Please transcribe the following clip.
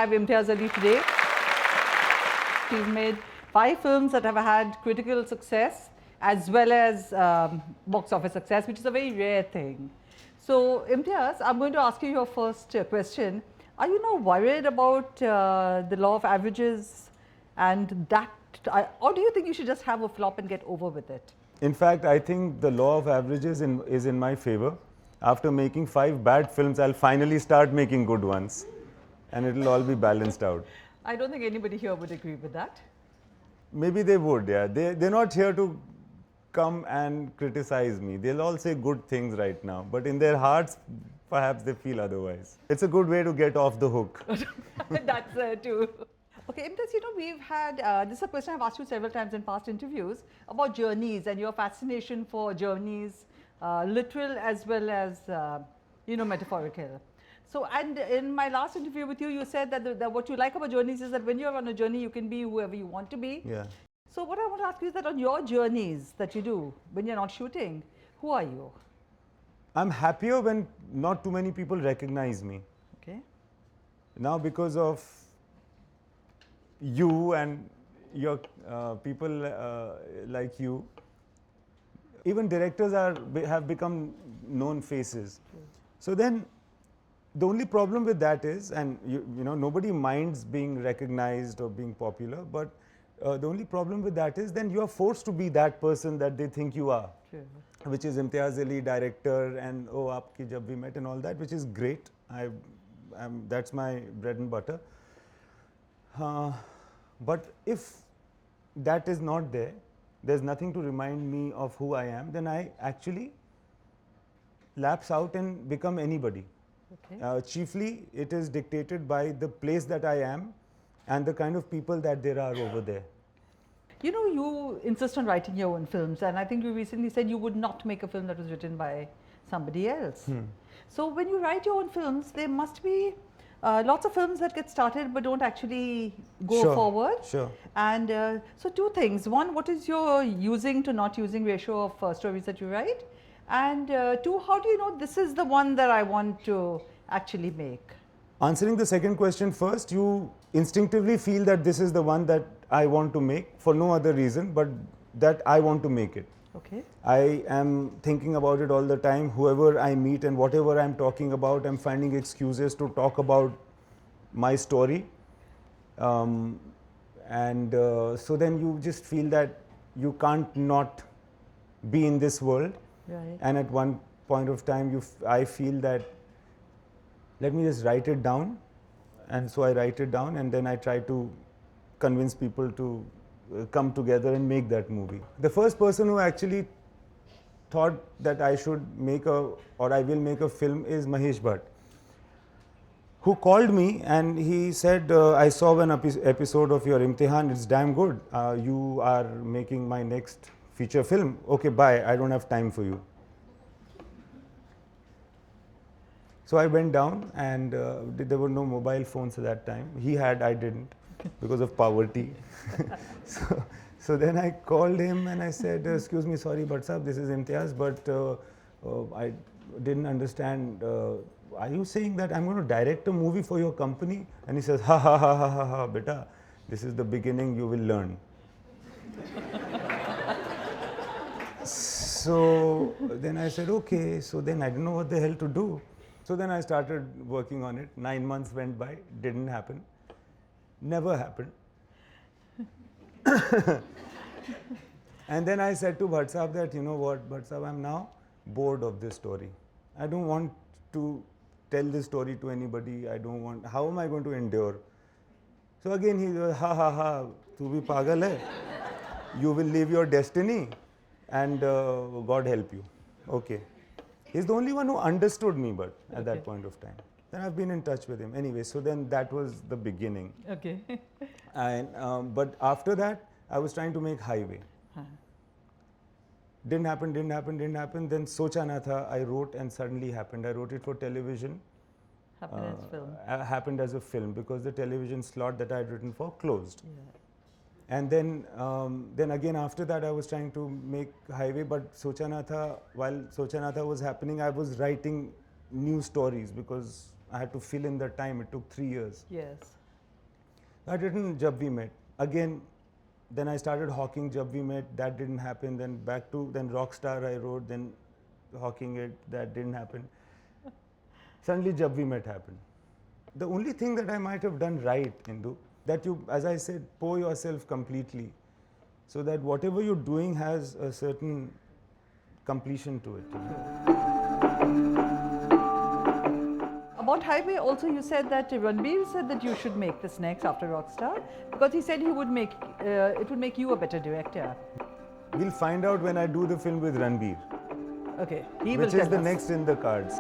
have Imtiaz Ali today. She's made 5 films that have had critical success as well as box office success, which is a very rare thing. So, Imtiaz, I'm going to ask you your first question. Are you now worried about the law of averages and that, or do you think you should just have a flop and get over with it? In fact, I think the law of averages is in my favor. After making 5 bad films, I'll finally start making good ones. And it'll all be balanced out. I don't think anybody here would agree with that. Maybe they would, yeah. They're not here to come and criticize me. They'll all say good things right now. But in their hearts, perhaps they feel otherwise. It's a good way to get off the hook. That's too. Okay, Imtiaz, you know, we've had, this is a question I've asked you several times in past interviews about journeys and your fascination for journeys, literal as well as, you know, metaphorical. So, and in my last interview with you, you said that what you like about journeys is that when you're on a journey, you can be whoever you want to be. Yeah. So, what I want to ask you is that on your journeys that you do, when you're not shooting, who are you? I'm happier when not too many people recognize me. Okay. Now, because of you and your people like you, even directors have become known faces. So then, the only problem with that is, and you know, nobody minds being recognized or being popular, but the only problem with that is then you are forced to be that person that they think you are. True. Which is Imtiaz Ali, director, and oh, Aapki Jab We Met and all that, which is great. That's my bread and butter. But if that is not there, there's nothing to remind me of who I am, then I actually lapse out and become anybody. Okay. Chiefly, it is dictated by the place that I am and the kind of people that there are over there. You know, you insist on writing your own films, and I think you recently said you would not make a film that was written by somebody else. So when you write your own films, there must be lots of films that get started but don't actually go forward. Sure. And so 2 things. 1, what is your using to not using ratio of stories that you write? And 2, how do you know this is the one that I want to actually make? Answering the second question first, you instinctively feel that this is the one that I want to make for no other reason but that I want to make it. Okay. I am thinking about it all the time. Whoever I meet and whatever I'm talking about, I'm finding excuses to talk about my story. So then you just feel that you can't not be in this world. Right. And at one point of time, I feel that let me just write it down. And so I write it down and then I try to convince people to come together and make that movie. The first person who actually thought that I should make or I will make a film is Mahesh Bhatt, who called me and he said, I saw one episode of your Imtihan, it's damn good. You are making my next feature film. Okay, bye, I don't have time for you. So I went down and there were no mobile phones at that time. He had, I didn't, because of poverty. So then I called him and I said, excuse me, sorry, but sir, this is Imtiaz, but I didn't understand. Are you saying that I'm going to direct a movie for your company? And he says, ha ha ha ha ha ha, beta, this is the beginning, you will learn. So then I said, okay, so then I didn't know what the hell to do. So then I started working on it. 9 months went by, didn't happen, never happened. And then I said to Bhatt Sahab that, you know what, Bhatt Sahab, I'm now bored of this story. I don't want to tell this story to anybody. I don't want, how am I going to endure? So again he goes, ha ha ha, tu bhi pagal hai. You will leave your destiny and God help you. Okay. He's the only one who understood me, but at that point of time. Then I've been in touch with him. Anyway, so then that was the beginning. Okay. And but after that, I was trying to make Highway. Didn't happen. Then Socha Na Tha, I wrote and suddenly happened. I wrote it for television. Happened as film. Happened as a film because the television slot that I had written for closed. Yeah. And then again after that I was trying to make Highway, but Socha Na Tha, while Socha Na Tha was happening, I was writing new stories because I had to fill in the time. It took 3 years. Yes. I'd written Jab We Met. Again, then I started hawking Jab We Met. That didn't happen. Then back to then Rockstar I wrote. Then hawking it. That didn't happen. Suddenly Jab We Met happened. The only thing that I might have done right, Indu, that you, as I said, pour yourself completely, so that whatever you're doing has a certain completion to it. About Highway also you said that Ranbir said that you should make this next after Rockstar because he said he would make it would make you a better director. We'll find out when I do the film with Ranbir, Okay, he will which is tell the us. next in the cards.